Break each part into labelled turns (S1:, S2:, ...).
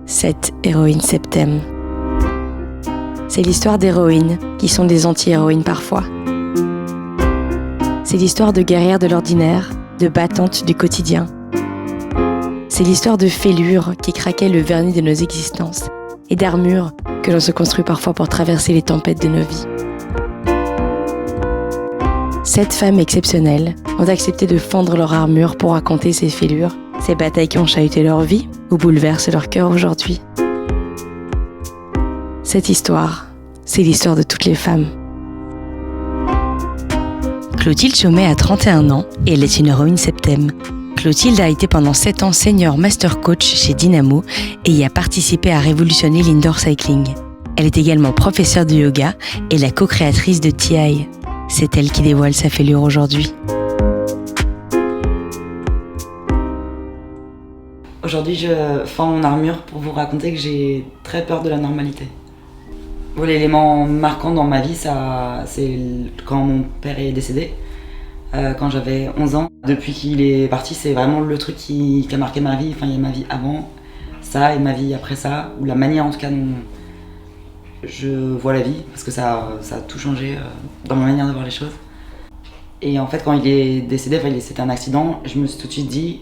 S1: 7 héroïnes septem. C'est l'histoire d'héroïnes qui sont des anti-héroïnes parfois. C'est l'histoire de guerrières de l'ordinaire, de battantes du quotidien. C'est l'histoire de fêlures qui craquaient le vernis de nos existences et d'armures que l'on se construit parfois pour traverser les tempêtes de nos vies. 7 femmes exceptionnelles ont accepté de fendre leur armure pour raconter ces fêlures, ces batailles qui ont chahuté leur vie ou bouleversé leur cœur aujourd'hui. Cette histoire, c'est l'histoire de toutes les femmes.
S2: Clotilde Chaumet a 31 ans et elle est une héroïne septem. Clotilde a été pendant 7 ans senior master coach chez Dynamo et y a participé à révolutionner l'indoor cycling. Elle est également professeure de yoga et la co-créatrice de TI. C'est elle qui dévoile sa fêlure aujourd'hui.
S3: Aujourd'hui, je fends mon armure pour vous raconter que j'ai très peur de la normalité. Bon, l'élément marquant dans ma vie, c'est quand mon père est décédé, quand j'avais 11 ans. Depuis qu'il est parti, c'est vraiment le truc qui a marqué ma vie. Enfin, il y a ma vie avant ça et ma vie après ça, ou la manière en tout cas dont je vois la vie, parce que ça a tout changé dans ma manière de voir les choses. Et en fait, quand il est décédé, c'était un accident, je me suis tout de suite dit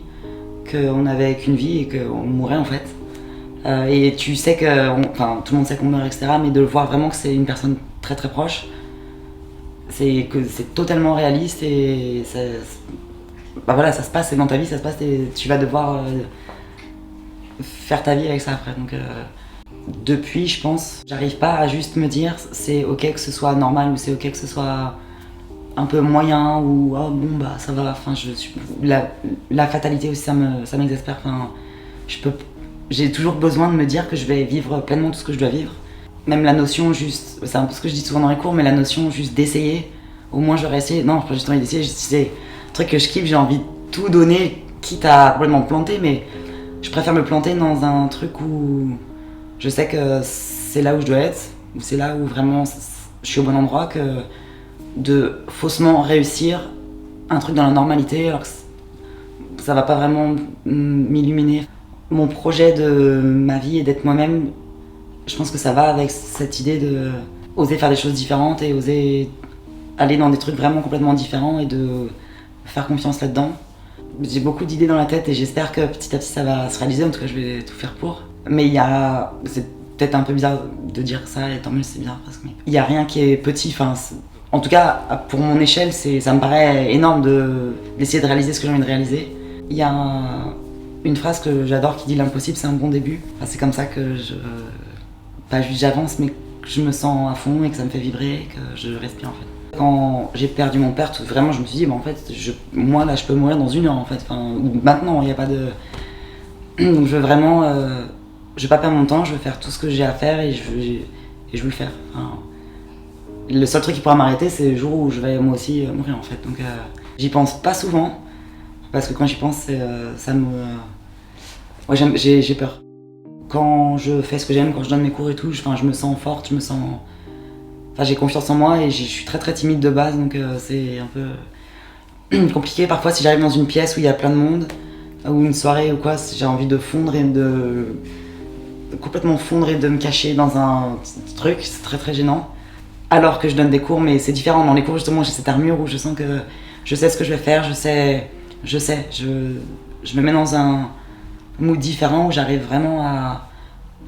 S3: qu'on n'avait qu'une vie et qu'on mourrait en fait. Et tu sais tout le monde sait qu'on meurt, etc. Mais de le voir vraiment que c'est une personne très très proche, c'est totalement réaliste et ça se passe, c'est dans ta vie, ça se passe et tu vas devoir faire ta vie avec ça après. Donc, depuis, je pense, j'arrive pas à juste me dire c'est ok que ce soit normal ou c'est ok que ce soit un peu moyen ou oh, bon bah ça va. Enfin, la fatalité aussi ça m'exaspère. Enfin, j'ai toujours besoin de me dire que je vais vivre pleinement tout ce que je dois vivre. Même la notion juste, c'est un peu ce que je dis souvent dans les cours, mais la notion juste d'essayer, au moins j'aurais essayé. Non, j'ai pas juste envie d'essayer, c'est un truc que je kiffe, j'ai envie de tout donner, quitte à complètement me planter, mais je préfère me planter dans un truc où je sais que c'est là où je dois être, où c'est là où vraiment je suis au bon endroit, que de faussement réussir un truc dans la normalité alors que ça va pas vraiment m'illuminer. Mon projet de ma vie et d'être moi-même, je pense que ça va avec cette idée de oser faire des choses différentes et oser aller dans des trucs vraiment complètement différents et de faire confiance là-dedans. J'ai beaucoup d'idées dans la tête et j'espère que petit à petit ça va se réaliser, en tout cas je vais tout faire pour. Mais c'est peut-être un peu bizarre de dire ça et tant mieux c'est bizarre parce qu'il n'y a rien qui est petit, en tout cas pour mon échelle ça me paraît énorme d'essayer de réaliser ce que j'ai envie de réaliser. Il y a une phrase que j'adore qui dit l'impossible c'est un bon début. C'est comme ça que pas juste j'avance mais que je me sens à fond et que ça me fait vibrer et que je respire en fait. Quand j'ai perdu mon père, vraiment je me suis dit en fait moi là je peux mourir dans 1 heure en fait, ou maintenant il n'y a pas de... Donc je veux vraiment, je veux pas perdre mon temps, je veux faire tout ce que j'ai à faire et je veux le faire. Le seul truc qui pourra m'arrêter c'est le jour où je vais moi aussi mourir en fait. Donc j'y pense pas souvent parce que quand j'y pense j'ai peur. Quand je fais ce que j'aime, quand je donne mes cours et tout, je me sens forte, j'ai confiance en moi et je suis très très timide de base, donc c'est un peu compliqué. Parfois si j'arrive dans une pièce où il y a plein de monde, ou une soirée ou quoi, j'ai envie de fondre et de complètement fondre et de me cacher dans un truc, c'est très très gênant. Alors que je donne des cours, mais c'est différent. Dans les cours justement j'ai cette armure où je sens que je sais ce que je vais faire, je me mets dans un mood différent où j'arrive vraiment à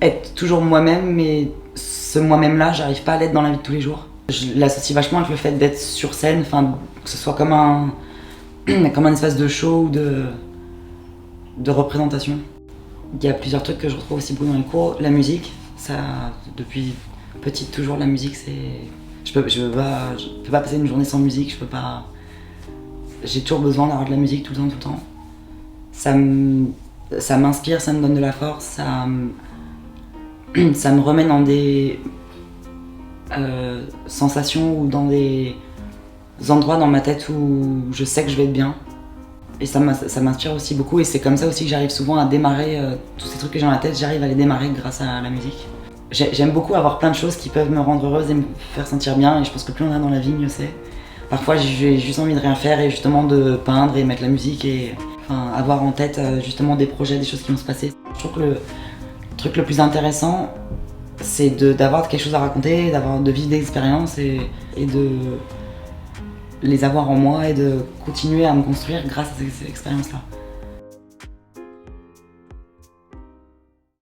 S3: être toujours moi-même, mais ce moi-même-là, j'arrive pas à l'être dans la vie de tous les jours. Je l'associe vachement avec le fait d'être sur scène, que ce soit comme un espace de show ou de représentation. Il y a plusieurs trucs que je retrouve aussi beaucoup dans les cours. La musique, ça, depuis petite toujours, la musique c'est... Je peux pas passer une journée sans musique, j'ai toujours besoin d'avoir de la musique tout le temps. Ça m'inspire, ça me donne de la force, ça me remet dans des sensations ou dans des endroits dans ma tête où je sais que je vais être bien. Et ça m'inspire aussi beaucoup et c'est comme ça aussi que j'arrive souvent à démarrer tous ces trucs que j'ai dans la tête, j'arrive à les démarrer grâce à la musique. J'aime beaucoup avoir plein de choses qui peuvent me rendre heureuse et me faire sentir bien et je pense que plus on a dans la vie, mieux c'est. Parfois j'ai juste envie de rien faire et justement de peindre et mettre la musique et avoir en tête justement des projets, des choses qui vont se passer. Je trouve que truc le plus intéressant, c'est d'avoir quelque chose à raconter, de vivre des expériences et de les avoir en moi et de continuer à me construire grâce à ces expériences-là.